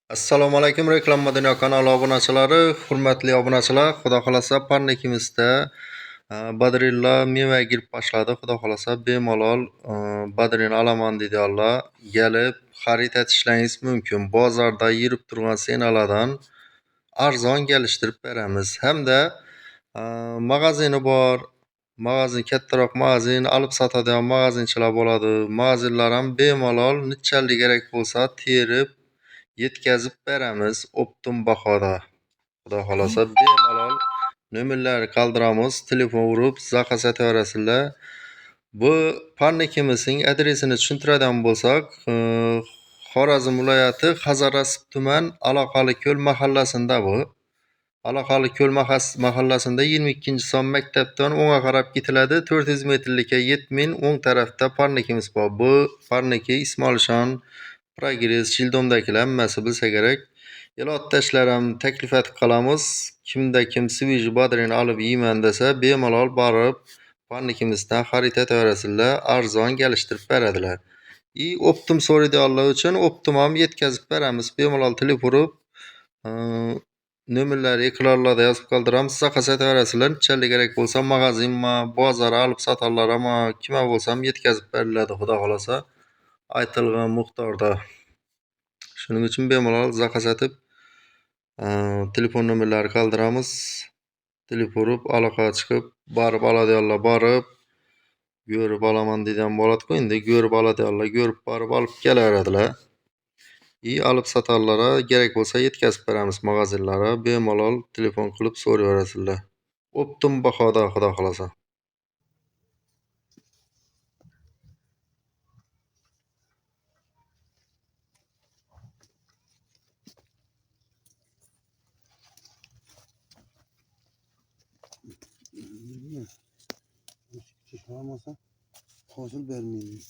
Assalomu alaykum, Reklama Dunyo kanali obunachilari, hurmatli obunachilar. Xudo xolasa parnikimizda Badrilla meva girib boshladi. Xudo xolasa bemalol Badrin olaman deydiganlar kelib xarid etishlaringiz mumkin. Bozorda yurib turgan senalardan arzon kelishtirib beramiz. Hamda magazini bor. Magazin kattaroq magazin, olib sotadigan magazinchilar bo'ladi. Magazinlar ham bemalol nechalik kerak bo'lsa terib yetkazib beramiz optim bahoda. Xudo xolasa bemalol nomerlarni qoldiramiz, telefon urib zakaz etaverasizlar. Bu parnikimizning adresini tushuntiradigan bo'lsak, Xorazm viloyati Hazorasp tuman Aloqali ko'l mahallasida bu. Aloqali ko'l mahallasida 22-son maktabdan o'ngga qarab ketiladi. 400 metrlikka yetmin o'ng tarafda parnikimiz bor. Bu parniki Ismoilshon Progress Jildomdagilar hammasi bilsa kerak. Ilot tashlar ham taklif etib qolamiz. Kimda kim Swiji Badrin olib yeyman desa, bemalol borib parnikimizdan xarid etaverasizlar, arzon kelishtirib beradilar. Optim so'raydiganlar uchun Optim ham yetkazib beramiz. Bemalol telefon urib, nomerlari ekranlarda yozib qoldiramiz, zakaz etaverasizlar. Nechalik kerak bo'lsa magazinmi, bozor olib sotarlarmi, kimga bo'lsa ham yetkazib beriladi, xudo xolasa. Aytilgan miqdorda. Shuning uchun bemalol zakaz etib, telefon nomerlari qoldiramiz. Telefon urib, aloqaga chiqib, borib oladiganlar borib, ko'rib olaman degan bo'ladi-ku, endi ko'rib oladiganlar ko'rib borib olib kelaveradilar. Olib sotarlarga kerak bo'lsa yetkazib beramiz magazinlarga. Bemalol telefon qilib so'rayverasizlar. Optim bahoda, xudo xolasa. Olmasa hosil bermaydi.